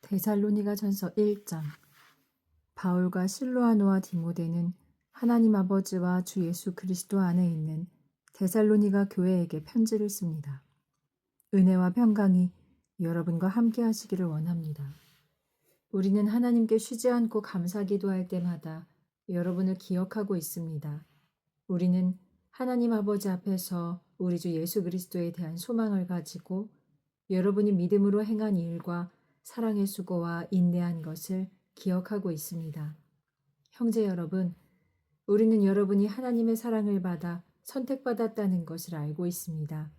데살로니가전서 1장. 바울과 실로아노와 디모데는 하나님 아버지와 주 예수 그리스도 안에 있는 데살로니가 교회에게 편지를 씁니다. 은혜와 평강이 여러분과 함께 하시기를 원합니다. 우리는 하나님께 쉬지 않고 감사기도할 때마다 여러분을 기억하고 있습니다. 우리는 하나님 아버지 앞에서 우리 주 예수 그리스도에 대한 소망을 가지고 여러분이 믿음으로 행한 일과 사랑의 수고와 인내한 것을 기억하고 있습니다. 형제 여러분, 우리는 여러분이 하나님의 사랑을 받아 선택받았다는 것을 알고 있습니다.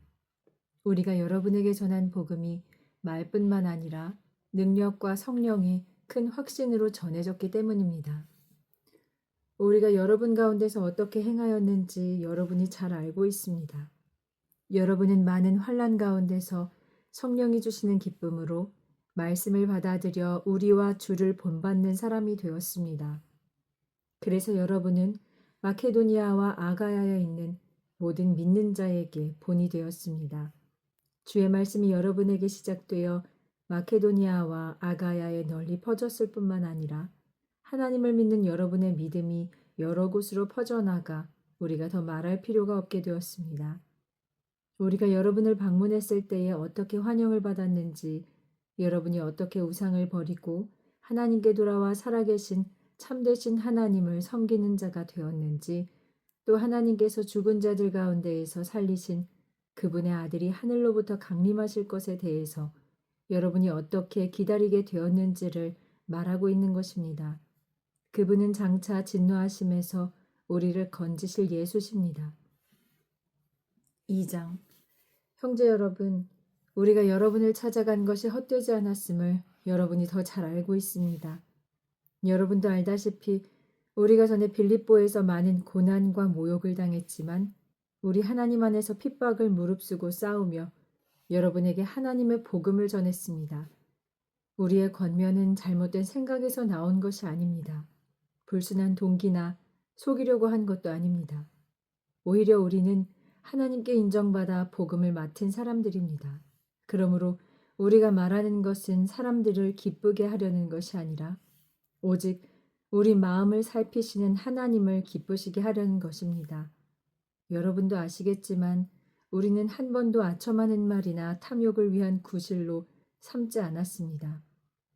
우리가 여러분에게 전한 복음이 말뿐만 아니라 능력과 성령의 큰 확신으로 전해졌기 때문입니다. 우리가 여러분 가운데서 어떻게 행하였는지 여러분이 잘 알고 있습니다. 여러분은 많은 환난 가운데서 성령이 주시는 기쁨으로 말씀을 받아들여 우리와 주를 본받는 사람이 되었습니다. 그래서 여러분은 마케도니아와 아가야에 있는 모든 믿는 자에게 본이 되었습니다. 주의 말씀이 여러분에게 시작되어 마케도니아와 아가야에 널리 퍼졌을 뿐만 아니라 하나님을 믿는 여러분의 믿음이 여러 곳으로 퍼져나가 우리가 더 말할 필요가 없게 되었습니다. 우리가 여러분을 방문했을 때에 어떻게 환영을 받았는지, 여러분이 어떻게 우상을 버리고 하나님께 돌아와 살아계신 참되신 하나님을 섬기는 자가 되었는지, 또 하나님께서 죽은 자들 가운데에서 살리신 그분의 아들이 하늘로부터 강림하실 것에 대해서 여러분이 어떻게 기다리게 되었는지를 말하고 있는 것입니다. 그분은 장차 진노하심에서 우리를 건지실 예수십니다. 2장. 형제 여러분, 우리가 여러분을 찾아간 것이 헛되지 않았음을 여러분이 더 잘 알고 있습니다. 여러분도 알다시피 우리가 전에 빌립보에서 많은 고난과 모욕을 당했지만 우리 하나님 안에서 핍박을 무릅쓰고 싸우며 여러분에게 하나님의 복음을 전했습니다. 우리의 권면은 잘못된 생각에서 나온 것이 아닙니다. 불순한 동기나 속이려고 한 것도 아닙니다. 오히려 우리는 하나님께 인정받아 복음을 맡은 사람들입니다. 그러므로 우리가 말하는 것은 사람들을 기쁘게 하려는 것이 아니라 오직 우리 마음을 살피시는 하나님을 기쁘시게 하려는 것입니다. 여러분도 아시겠지만 우리는 한 번도 아첨하는 말이나 탐욕을 위한 구실로 삼지 않았습니다.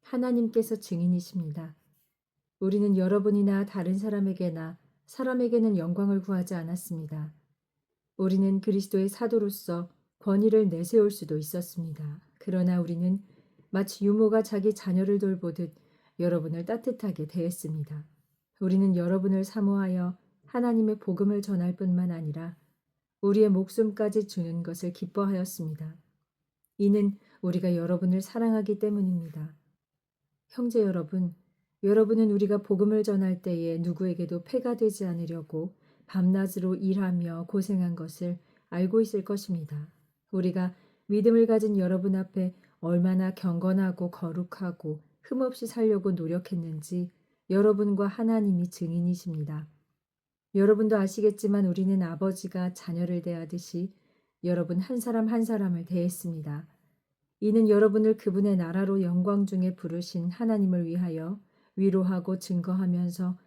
하나님께서 증인이십니다. 우리는 여러분이나 다른 사람에게는 영광을 구하지 않았습니다. 우리는 그리스도의 사도로서 권위를 내세울 수도 있었습니다. 그러나 우리는 마치 유모가 자기 자녀를 돌보듯 여러분을 따뜻하게 대했습니다. 우리는 여러분을 사모하여 하나님의 복음을 전할 뿐만 아니라 우리의 목숨까지 주는 것을 기뻐하였습니다. 이는 우리가 여러분을 사랑하기 때문입니다. 형제 여러분, 여러분은 우리가 복음을 전할 때에 누구에게도 폐가 되지 않으려고 밤낮으로 일하며 고생한 것을 알고 있을 것입니다. 우리가 믿음을 가진 여러분 앞에 얼마나 경건하고 거룩하고 흠없이 살려고 노력했는지 여러분과 하나님이 증인이십니다. 여러분도 아시겠지만 우리는 아버지가 자녀를 대하듯이 여러분 한 사람 한 사람을 대했습니다. 이는 여러분을 그분의 나라로 영광 중에 부르신 하나님을 위하여 위로하고 증거하면서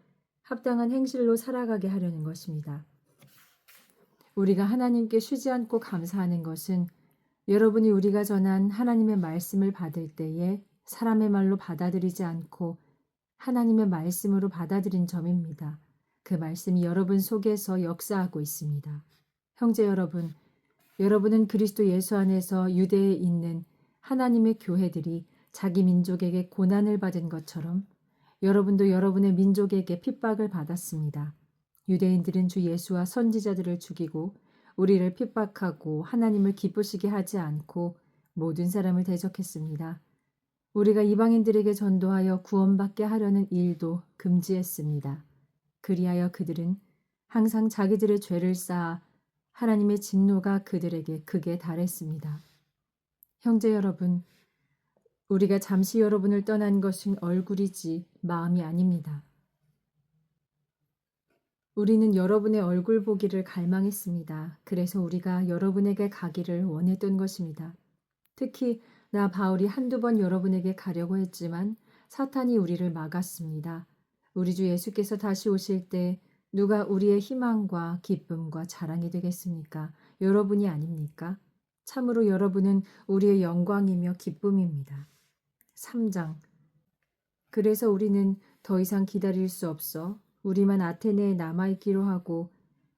합당한 행실로 살아가게 하려는 것입니다. 우리가 하나님께 쉬지 않고 감사하는 것은 여러분이 우리가 전한 하나님의 말씀을 받을 때에 사람의 말로 받아들이지 않고 하나님의 말씀으로 받아들인 점입니다. 그 말씀이 여러분 속에서 역사하고 있습니다. 형제 여러분, 여러분은 그리스도 예수 안에서 유대에 있는 하나님의 교회들이 자기 민족에게 고난을 받은 것처럼 여러분도 여러분의 민족에게 핍박을 받았습니다. 유대인들은 주 예수와 선지자들을 죽이고 우리를 핍박하고 하나님을 기쁘시게 하지 않고 모든 사람을 대적했습니다. 우리가 이방인들에게 전도하여 구원받게 하려는 일도 금지했습니다. 그리하여 그들은 항상 자기들의 죄를 쌓아 하나님의 진노가 그들에게 극에 달했습니다. 형제 여러분, 우리가 잠시 여러분을 떠난 것은 얼굴이지 마음이 아닙니다. 우리는 여러분의 얼굴 보기를 갈망했습니다. 그래서 우리가 여러분에게 가기를 원했던 것입니다. 특히 나 바울이 한두 번 여러분에게 가려고 했지만 사탄이 우리를 막았습니다. 우리 주 예수께서 다시 오실 때 누가 우리의 희망과 기쁨과 자랑이 되겠습니까? 여러분이 아닙니까? 참으로 여러분은 우리의 영광이며 기쁨입니다. 3장. 그래서 우리는 더 이상 기다릴 수 없어 우리만 아테네에 남아있기로 하고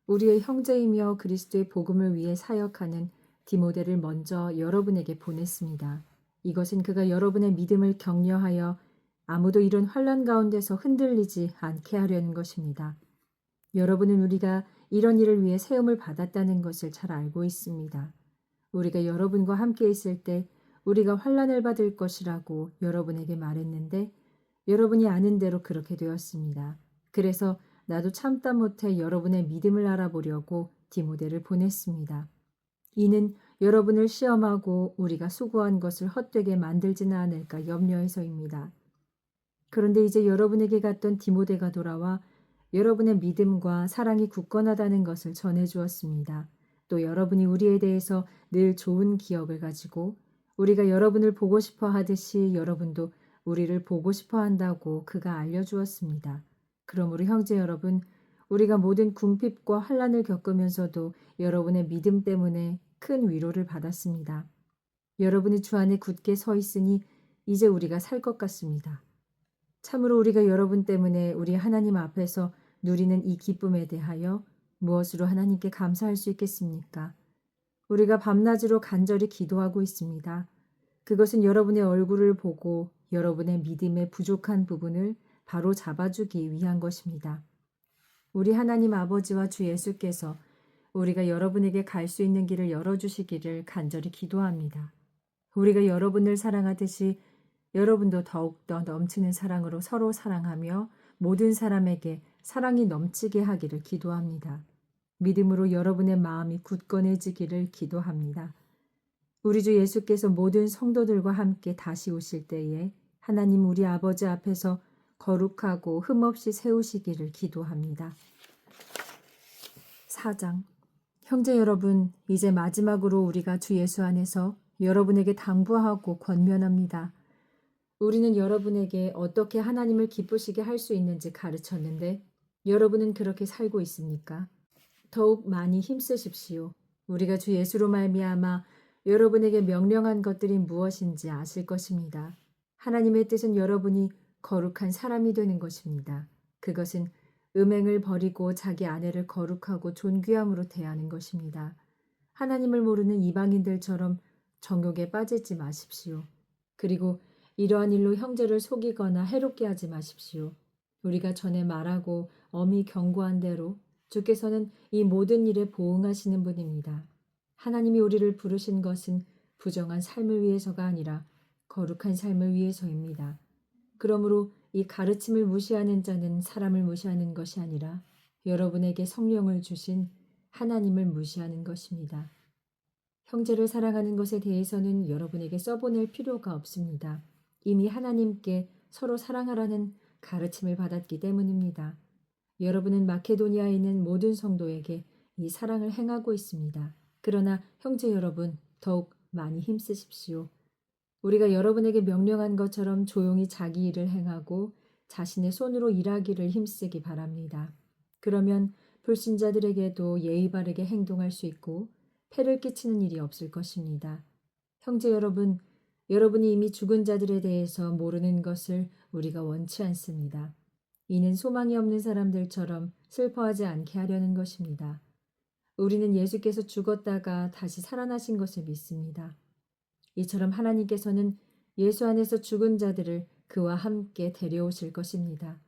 우리의 형제이며 그리스도의 복음을 위해 사역하는 디모데를 먼저 여러분에게 보냈습니다. 이것은 그가 여러분의 믿음을 격려하여 아무도 이런 환난 가운데서 흔들리지 않게 하려는 것입니다. 여러분은 우리가 이런 일을 위해 세움을 받았다는 것을 잘 알고 있습니다. 우리가 여러분과 함께 있을 때 우리가 환난을 받을 것이라고 여러분에게 말했는데 여러분이 아는 대로 그렇게 되었습니다. 그래서 나도 참다 못해 여러분의 믿음을 알아보려고 디모데를 보냈습니다. 이는 여러분을 시험하고 우리가 수고한 것을 헛되게 만들지는 않을까 염려해서입니다. 그런데 이제 여러분에게 갔던 디모데가 돌아와 여러분의 믿음과 사랑이 굳건하다는 것을 전해주었습니다. 또 여러분이 우리에 대해서 늘 좋은 기억을 가지고 우리가 여러분을 보고 싶어 하듯이 여러분도 우리를 보고 싶어 한다고 그가 알려주었습니다. 그러므로 형제 여러분, 우리가 모든 궁핍과 환난을 겪으면서도 여러분의 믿음 때문에 큰 위로를 받았습니다. 여러분이 주 안에 굳게 서 있으니 이제 우리가 살 것 같습니다. 참으로 우리가 여러분 때문에 우리 하나님 앞에서 누리는 이 기쁨에 대하여 무엇으로 하나님께 감사할 수 있겠습니까? 우리가 밤낮으로 간절히 기도하고 있습니다. 그것은 여러분의 얼굴을 보고 여러분의 믿음의 부족한 부분을 바로 잡아주기 위한 것입니다. 우리 하나님 아버지와 주 예수께서 우리가 여러분에게 갈 수 있는 길을 열어주시기를 간절히 기도합니다. 우리가 여러분을 사랑하듯이 여러분도 더욱더 넘치는 사랑으로 서로 사랑하며 모든 사람에게 사랑이 넘치게 하기를 기도합니다. 믿음으로 여러분의 마음이 굳건해지기를 기도합니다. 우리 주 예수께서 모든 성도들과 함께 다시 오실 때에 하나님 우리 아버지 앞에서 거룩하고 흠없이 세우시기를 기도합니다. 4장. 형제 여러분, 이제 마지막으로 우리가 주 예수 안에서 여러분에게 당부하고 권면합니다. 우리는 여러분에게 어떻게 하나님을 기쁘시게 할 수 있는지 가르쳤는데 여러분은 그렇게 살고 있습니까? 더욱 많이 힘쓰십시오. 우리가 주 예수로 말미암아 여러분에게 명령한 것들이 무엇인지 아실 것입니다. 하나님의 뜻은 여러분이 거룩한 사람이 되는 것입니다. 그것은 음행을 버리고 자기 아내를 거룩하고 존귀함으로 대하는 것입니다. 하나님을 모르는 이방인들처럼 정욕에 빠지지 마십시오. 그리고 이러한 일로 형제를 속이거나 해롭게 하지 마십시오. 우리가 전에 말하고 엄히 경고한 대로 주께서는 이 모든 일에 보응하시는 분입니다. 하나님이 우리를 부르신 것은 부정한 삶을 위해서가 아니라 거룩한 삶을 위해서입니다. 그러므로 이 가르침을 무시하는 자는 사람을 무시하는 것이 아니라 여러분에게 성령을 주신 하나님을 무시하는 것입니다. 형제를 사랑하는 것에 대해서는 여러분에게 써보낼 필요가 없습니다. 이미 하나님께 서로 사랑하라는 가르침을 받았기 때문입니다. 여러분은 마케도니아에 있는 모든 성도에게 이 사랑을 행하고 있습니다. 그러나 형제 여러분, 더욱 많이 힘쓰십시오. 우리가 여러분에게 명령한 것처럼 조용히 자기 일을 행하고 자신의 손으로 일하기를 힘쓰기 바랍니다. 그러면 불신자들에게도 예의 바르게 행동할 수 있고 폐를 끼치는 일이 없을 것입니다. 형제 여러분, 여러분이 이미 죽은 자들에 대해서 모르는 것을 우리가 원치 않습니다. 이는 소망이 없는 사람들처럼 슬퍼하지 않게 하려는 것입니다. 우리는 예수께서 죽었다가 다시 살아나신 것을 믿습니다. 이처럼 하나님께서는 예수 안에서 죽은 자들을 그와 함께 데려오실 것입니다.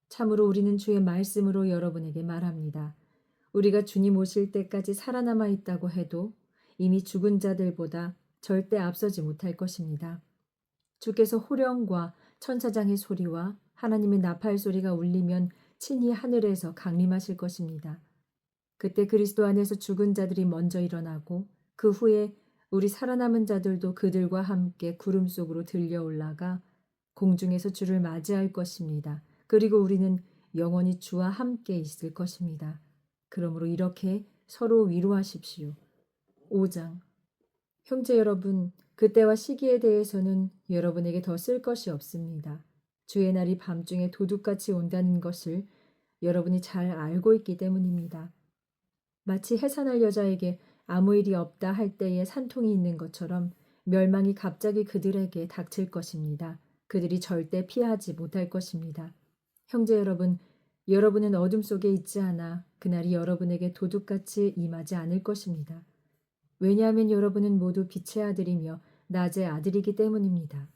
참으로 우리는 주의 말씀으로 여러분에게 말합니다. 우리가 주님 오실 때까지 살아남아 있다고 해도 이미 죽은 자들보다 절대 앞서지 못할 것입니다. 주께서 호령과 천사장의 소리와 하나님의 나팔 소리가 울리면 친히 하늘에서 강림하실 것입니다. 그때 그리스도 안에서 죽은 자들이 먼저 일어나고 그 후에 우리 살아남은 자들도 그들과 함께 구름 속으로 들려 올라가 공중에서 주를 맞이할 것입니다. 그리고 우리는 영원히 주와 함께 있을 것입니다. 그러므로 이렇게 서로 위로하십시오. 5장. 형제 여러분, 그때와 시기에 대해서는 여러분에게 더 쓸 것이 없습니다. 주의 날이 밤중에 도둑같이 온다는 것을 여러분이 잘 알고 있기 때문입니다. 마치 해산할 여자에게 아무 일이 없다 할 때에 산통이 있는 것처럼 멸망이 갑자기 그들에게 닥칠 것입니다. 그들이 절대 피하지 못할 것입니다. 형제 여러분, 여러분은 어둠 속에 있지 않아 그날이 여러분에게 도둑같이 임하지 않을 것입니다. 왜냐하면 여러분은 모두 빛의 아들이며 낮의 아들이기 때문입니다.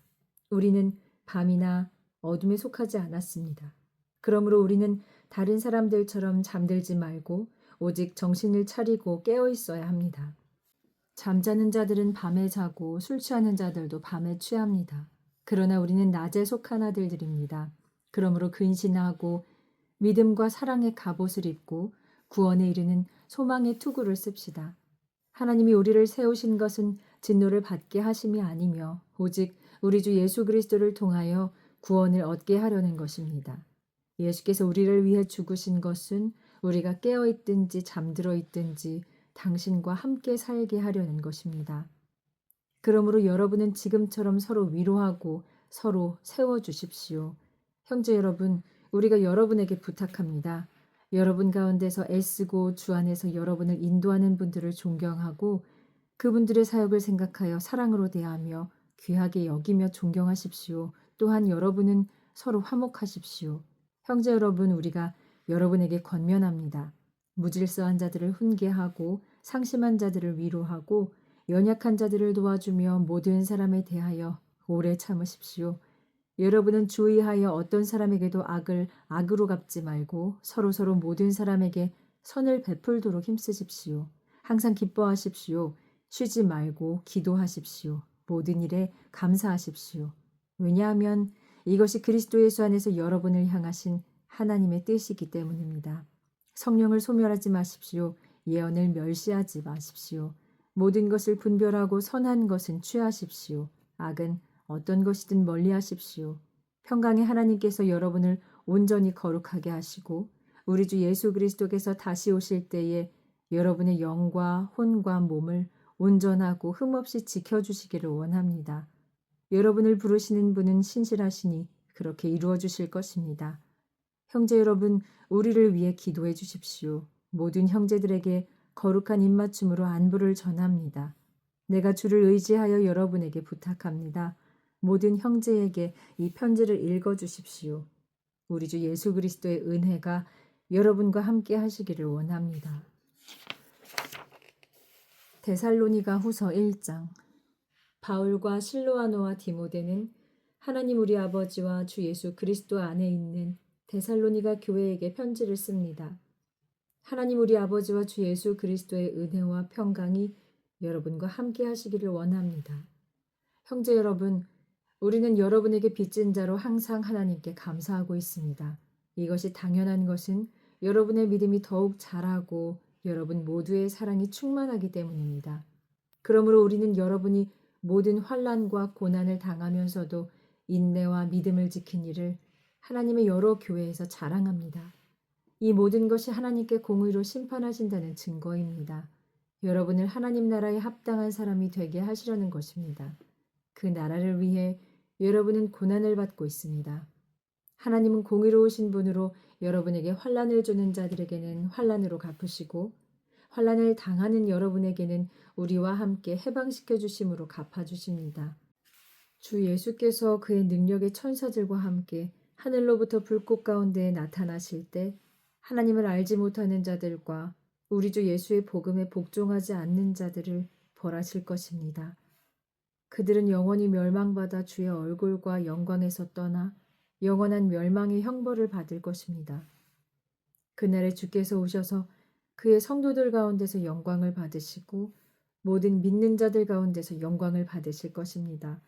우리는 밤이나 어둠에 속하지 않았습니다. 그러므로 우리는 다른 사람들처럼 잠들지 말고 오직 정신을 차리고 깨어 있어야 합니다. 잠자는 자들은 밤에 자고 술 취하는 자들도 밤에 취합니다. 그러나 우리는 낮에 속한 아들들입니다. 그러므로 근신하고 믿음과 사랑의 갑옷을 입고 구원에 이르는 소망의 투구를 씁시다. 하나님이 우리를 세우신 것은 진노를 받게 하심이 아니며 오직 우리 주 예수 그리스도를 통하여 구원을 얻게 하려는 것입니다. 예수께서 우리를 위해 죽으신 것은 우리가 깨어 있든지 잠들어 있든지 당신과 함께 살게 하려는 것입니다. 그러므로 여러분은 지금처럼 서로 위로하고 서로 세워주십시오. 형제 여러분, 우리가 여러분에게 부탁합니다. 여러분 가운데서 애쓰고 주 안에서 여러분을 인도하는 분들을 존경하고 그분들의 사역을 생각하여 사랑으로 대하며 귀하게 여기며 존경하십시오. 또한 여러분은 서로 화목하십시오. 형제 여러분, 우리가 여러분에게 권면합니다. 무질서한 자들을 훈계하고 상심한 자들을 위로하고 연약한 자들을 도와주며 모든 사람에 대하여 오래 참으십시오. 여러분은 주의하여 어떤 사람에게도 악을 악으로 갚지 말고 서로서로 모든 사람에게 선을 베풀도록 힘쓰십시오. 항상 기뻐하십시오. 쉬지 말고 기도하십시오. 모든 일에 감사하십시오. 왜냐하면 이것이 그리스도 예수 안에서 여러분을 향하신 하나님의 뜻이기 때문입니다. 성령을 소멸하지 마십시오. 예언을 멸시하지 마십시오. 모든 것을 분별하고 선한 것은 취하십시오. 악은 어떤 것이든 멀리하십시오. 평강의 하나님께서 여러분을 온전히 거룩하게 하시고 우리 주 예수 그리스도께서 다시 오실 때에 여러분의 영과 혼과 몸을 온전하고 흠없이 지켜주시기를 원합니다. 여러분을 부르시는 분은 신실하시니 그렇게 이루어 주실 것입니다. 형제 여러분, 우리를 위해 기도해 주십시오. 모든 형제들에게 거룩한 입맞춤으로 안부를 전합니다. 내가 주를 의지하여 여러분에게 부탁합니다. 모든 형제에게 이 편지를 읽어 주십시오. 우리 주 예수 그리스도의 은혜가 여러분과 함께 하시기를 원합니다. 데살로니가 후서 1장. 바울과 실로아노와 디모데는 하나님 우리 아버지와 주 예수 그리스도 안에 있는 데살로니가 교회에게 편지를 씁니다. 하나님 우리 아버지와 주 예수 그리스도의 은혜와 평강이 여러분과 함께 하시기를 원합니다. 형제 여러분, 우리는 여러분에게 빚진 자로 항상 하나님께 감사하고 있습니다. 이것이 당연한 것은 여러분의 믿음이 더욱 자라고 여러분 모두의 사랑이 충만하기 때문입니다. 그러므로 우리는 여러분이 모든 환난과 고난을 당하면서도 인내와 믿음을 지킨 일을 하나님의 여러 교회에서 자랑합니다. 이 모든 것이 하나님께 공의로 심판하신다는 증거입니다. 여러분을 하나님 나라에 합당한 사람이 되게 하시려는 것입니다. 그 나라를 위해 여러분은 고난을 받고 있습니다. 하나님은 공의로우신 분으로 여러분에게 환난을 주는 자들에게는 환난으로 갚으시고 환난을 당하는 여러분에게는 우리와 함께 해방시켜 주심으로 갚아 주십니다. 주 예수께서 그의 능력의 천사들과 함께 하늘로부터 불꽃 가운데 나타나실 때 하나님을 알지 못하는 자들과 우리 주 예수의 복음에 복종하지 않는 자들을 벌하실 것입니다. 그들은 영원히 멸망받아 주의 얼굴과 영광에서 떠나 영원한 멸망의 형벌을 받을 것입니다. 그날에 주께서 오셔서 그의 성도들 가운데서 영광을 받으시고 모든 믿는 자들 가운데서 영광을 받으실 것입니다.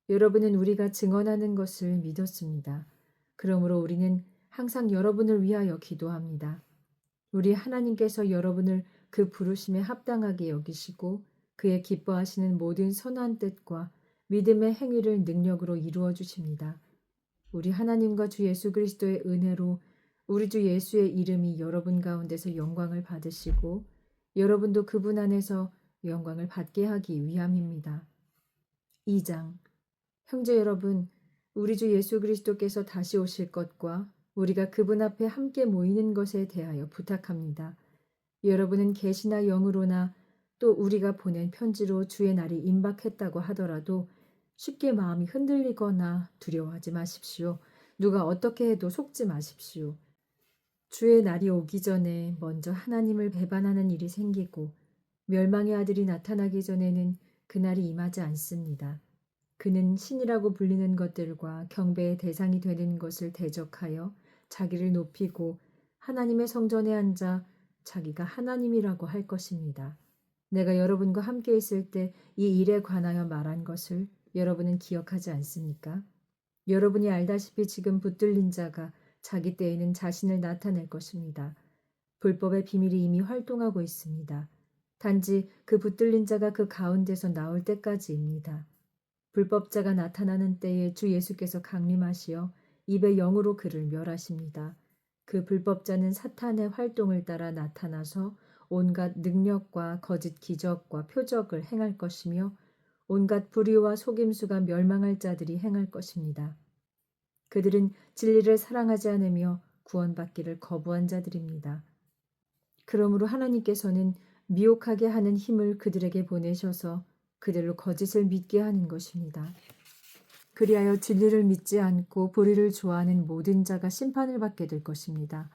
여러분은 우리가 증언하는 것을 믿었습니다. 그러므로 우리는 항상 여러분을 위하여 기도합니다. 우리 하나님께서 여러분을 그 부르심에 합당하게 여기시고 그의 기뻐하시는 모든 선한 뜻과 믿음의 행위를 능력으로 이루어 주십니다. 우리 하나님과 주 예수 그리스도의 은혜로 우리 주 예수의 이름이 여러분 가운데서 영광을 받으시고 여러분도 그분 안에서 영광을 받게 하기 위함입니다. 2장. 형제 여러분, 우리 주 예수 그리스도께서 다시 오실 것과 우리가 그분 앞에 함께 모이는 것에 대하여 부탁합니다. 여러분은 계시나 영으로나 또 우리가 보낸 편지로 주의 날이 임박했다고 하더라도 쉽게 마음이 흔들리거나 두려워하지 마십시오. 누가 어떻게 해도 속지 마십시오. 주의 날이 오기 전에 먼저 하나님을 배반하는 일이 생기고 멸망의 아들이 나타나기 전에는 그날이 임하지 않습니다. 그는 신이라고 불리는 것들과 경배의 대상이 되는 것을 대적하여 자기를 높이고 하나님의 성전에 앉아 자기가 하나님이라고 할 것입니다. 내가 여러분과 함께 있을 때 이 일에 관하여 말한 것을 여러분은 기억하지 않습니까? 여러분이 알다시피 지금 붙들린 자가 자기 때에는 자신을 나타낼 것입니다. 불법의 비밀이 이미 활동하고 있습니다. 단지 그 붙들린 자가 그 가운데서 나올 때까지입니다. 불법자가 나타나는 때에 주 예수께서 강림하시어 입의 영으로 그를 멸하십니다. 그 불법자는 사탄의 활동을 따라 나타나서 온갖 능력과 거짓 기적과 표적을 행할 것이며 온갖 불의와 속임수가 멸망할 자들이 행할 것입니다. 그들은 진리를 사랑하지 않으며 구원받기를 거부한 자들입니다. 그러므로 하나님께서는 미혹하게 하는 힘을 그들에게 보내셔서 그들로 거짓을 믿게 하는 것입니다. 그리하여 진리를 믿지 않고 불의를 좋아하는 모든 자가 심판을 받게 될 것입니다.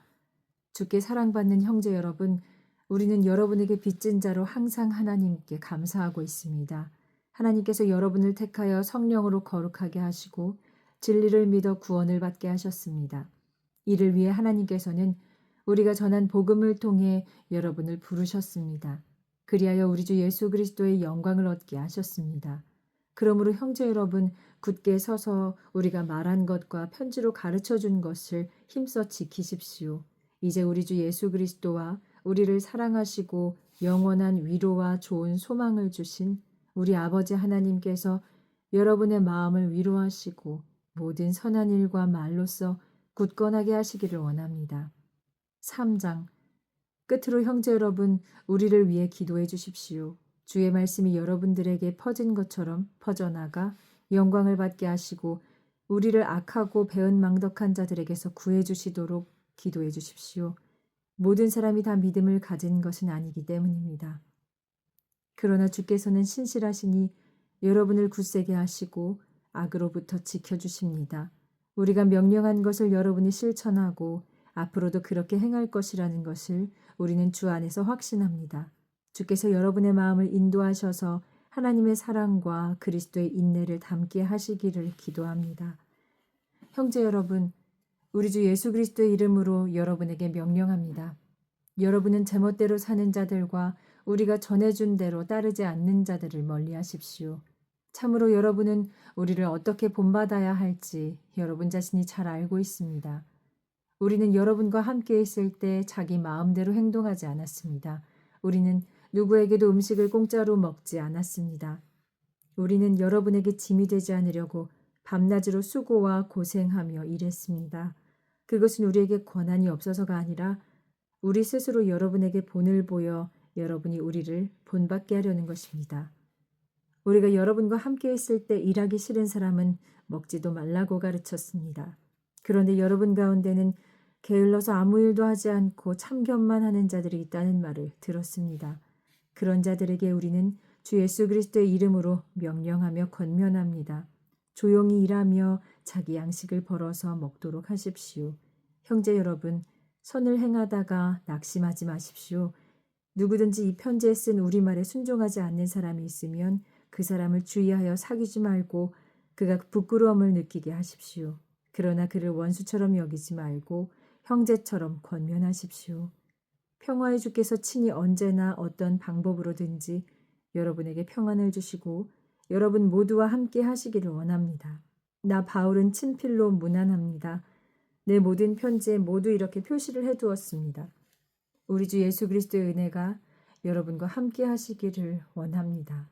주께 사랑받는 형제 여러분, 우리는 여러분에게 빚진 자로 항상 하나님께 감사하고 있습니다. 하나님께서 여러분을 택하여 성령으로 거룩하게 하시고 진리를 믿어 구원을 받게 하셨습니다. 이를 위해 하나님께서는 우리가 전한 복음을 통해 여러분을 부르셨습니다. 그리하여 우리 주 예수 그리스도의 영광을 얻게 하셨습니다. 그러므로 형제 여러분, 굳게 서서 우리가 말한 것과 편지로 가르쳐 준 것을 힘써 지키십시오. 이제 우리 주 예수 그리스도와 우리를 사랑하시고 영원한 위로와 좋은 소망을 주신 우리 아버지 하나님께서 여러분의 마음을 위로하시고 모든 선한 일과 말로써 굳건하게 하시기를 원합니다. 3장. 끝으로 형제 여러분, 우리를 위해 기도해 주십시오. 주의 말씀이 여러분들에게 퍼진 것처럼 퍼져나가 영광을 받게 하시고 우리를 악하고 배은망덕한 자들에게서 구해 주시도록 기도해 주십시오. 모든 사람이 다 믿음을 가진 것은 아니기 때문입니다. 그러나 주께서는 신실하시니 여러분을 굳세게 하시고 악으로부터 지켜주십니다. 우리가 명령한 것을 여러분이 실천하고 앞으로도 그렇게 행할 것이라는 것을 우리는 주 안에서 확신합니다. 주께서 여러분의 마음을 인도하셔서 하나님의 사랑과 그리스도의 인내를 담게 하시기를 기도합니다. 형제 여러분, 우리 주 예수 그리스도의 이름으로 여러분에게 명령합니다. 여러분은 제멋대로 사는 자들과 우리가 전해준 대로 따르지 않는 자들을 멀리하십시오. 참으로 여러분은 우리를 어떻게 본받아야 할지 여러분 자신이 잘 알고 있습니다. 우리는 여러분과 함께 있을 때 자기 마음대로 행동하지 않았습니다. 우리는 누구에게도 음식을 공짜로 먹지 않았습니다. 우리는 여러분에게 짐이 되지 않으려고 밤낮으로 수고와 고생하며 일했습니다. 그것은 우리에게 권한이 없어서가 아니라 우리 스스로 여러분에게 본을 보여 여러분이 우리를 본받게 하려는 것입니다. 우리가 여러분과 함께 있을 때 일하기 싫은 사람은 먹지도 말라고 가르쳤습니다. 그런데 여러분 가운데는 게을러서 아무 일도 하지 않고 참견만 하는 자들이 있다는 말을 들었습니다. 그런 자들에게 우리는 주 예수 그리스도의 이름으로 명령하며 권면합니다. 조용히 일하며 자기 양식을 벌어서 먹도록 하십시오. 형제 여러분, 선을 행하다가 낙심하지 마십시오. 누구든지 이 편지에 쓴 우리말에 순종하지 않는 사람이 있으면 그 사람을 주의하여 사귀지 말고 그가 부끄러움을 느끼게 하십시오. 그러나 그를 원수처럼 여기지 말고 형제처럼 권면하십시오. 평화의 주께서 친히 언제나 어떤 방법으로든지 여러분에게 평안을 주시고 여러분 모두와 함께 하시기를 원합니다. 나 바울은 친필로 문안합니다. 내 모든 편지에 모두 이렇게 표시를 해두었습니다. 우리 주 예수 그리스도의 은혜가 여러분과 함께 하시기를 원합니다.